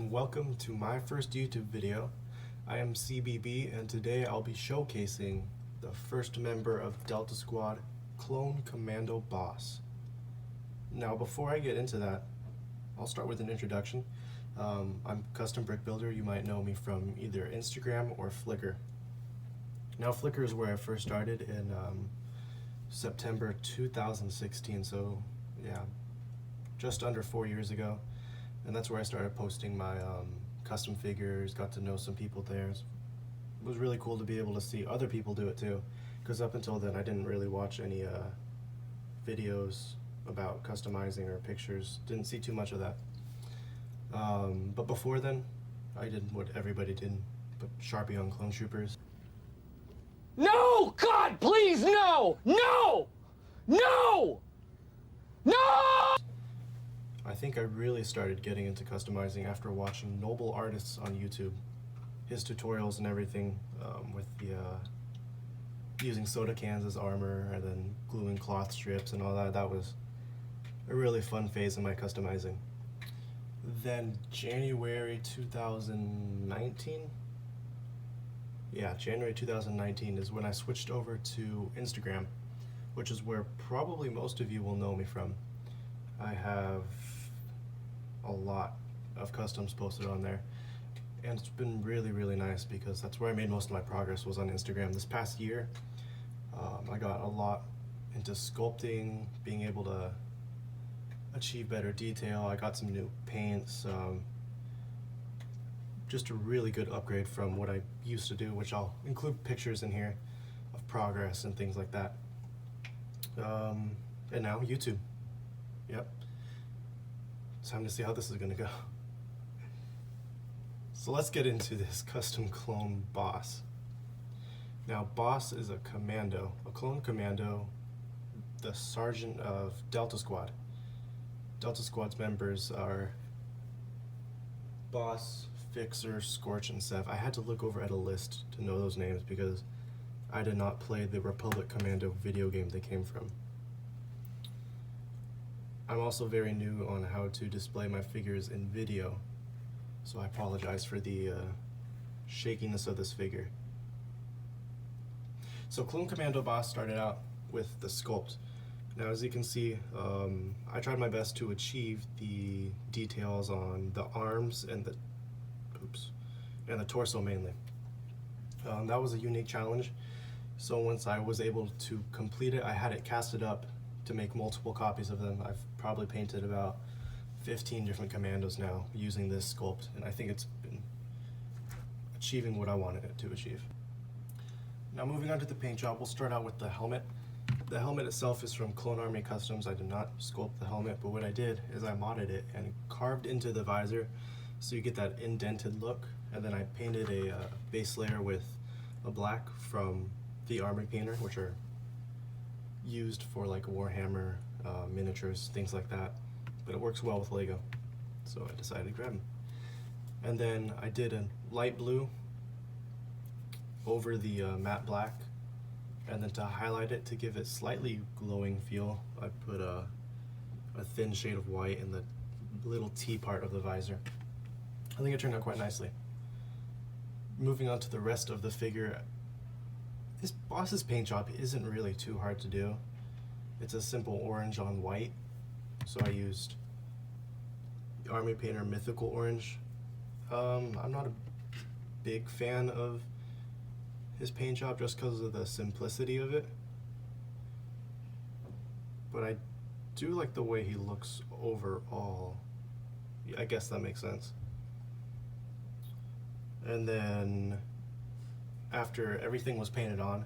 and welcome to my first YouTube video. I am CBB and today I'll be showcasing the first member of Delta Squad, Clone Commando Boss. Now before I get into that, I'll start with an introduction. I'm Custom Brick Builder. You might know me from either Instagram or Flickr. Now Flickr is where I first started in September 2016, so yeah, just under 4 years ago. And that's where I started posting my custom figures, got to know some people there. It was really cool to be able to see other people do it too, because up until then I didn't really watch any videos about customizing or pictures, didn't see too much of that. But before then, I did what everybody did, put Sharpie on clone troopers. No! God, please, no! No! No! No! I think I really started getting into customizing after watching Noble Artists on YouTube. His tutorials and everything with the using soda cans as armor and then gluing cloth strips and all that. That was a really fun phase in my customizing. Then January 2019? Yeah, January 2019 is when I switched over to Instagram, which is where probably most of you will know me from. I have a lot of customs posted on there, and it's been really nice because that's where I made most of my progress, was on Instagram. This past year I got a lot into sculpting, being able to achieve better detail. I got some new paints, just a really good upgrade from what I used to do, which I'll include pictures in here of progress and things like that. And now YouTube. Yep. Time to see how this is going to go. So let's get into this custom clone boss. Now, boss is a commando, a clone commando, the sergeant of Delta Squad. Delta Squad's members are Boss, Fixer, Scorch, and Sev. I had to look over at a list to know those names because I did not play the Republic Commando video game they came from. I'm also very new on how to display my figures in video, so I apologize for the shakiness of this figure. So Clone Commando Boss started out with the sculpt. Now as you can see, I tried my best to achieve the details on the arms and the torso mainly. That was a unique challenge, so once I was able to complete it, I had it casted up to make multiple copies of them. I've probably painted about 15 different commandos now using this sculpt, and I think it's been achieving what I wanted it to achieve. Now moving on to the paint job, we'll start out with the helmet. The helmet itself is from Clone Army Customs. I did not sculpt the helmet, but what I did is I modded it and carved into the visor so you get that indented look, and then I painted a base layer with a black from the Army Painter, which are used for like Warhammer, miniatures, things like that, but it works well with Lego, so I decided to grab them. And then I did a light blue over the matte black, and then to highlight it, to give it slightly glowing feel, I put a thin shade of white in the little T part of the visor. I think it turned out quite nicely. Moving on to the rest of the figure, this boss's paint job isn't really too hard to do. It's a simple orange on white, so I used the Army Painter Mythical Orange. I'm not a big fan of his paint job just because of the simplicity of it, but I do like the way he looks overall. I guess that makes sense. And then after everything was painted on,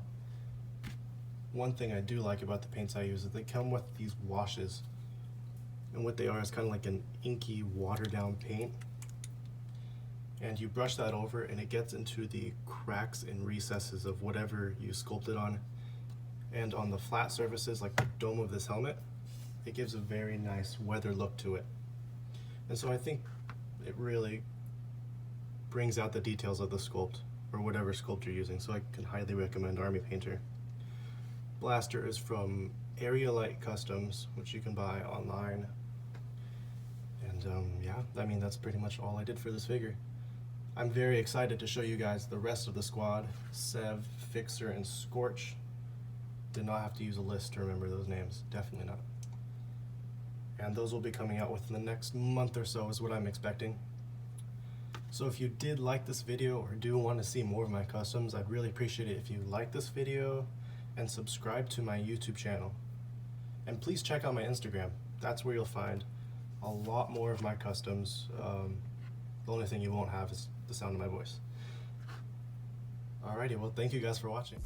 one thing I do like about the paints I use is they come with these washes, and what they are is kind of like an inky watered down paint, and you brush that over and it gets into the cracks and recesses of whatever you sculpted on, and on the flat surfaces like the dome of this helmet, it gives a very nice weathered look to it. And so I think it really brings out the details of the sculpt, or whatever sculpt you're using, so I can highly recommend Army Painter. Blaster is from Area Light Customs, which you can buy online. And yeah, I mean, that's pretty much all I did for this figure. I'm very excited to show you guys the rest of the squad. Sev, Fixer, and Scorch. Did not have to use a list to remember those names, definitely not. And those will be coming out within the next month or so is what I'm expecting. So if you did like this video or do want to see more of my customs, I'd really appreciate it if you like this video and subscribe to my YouTube channel. And please check out my Instagram. That's where you'll find a lot more of my customs. The only thing you won't have is the sound of my voice. Alrighty, well, thank you guys for watching.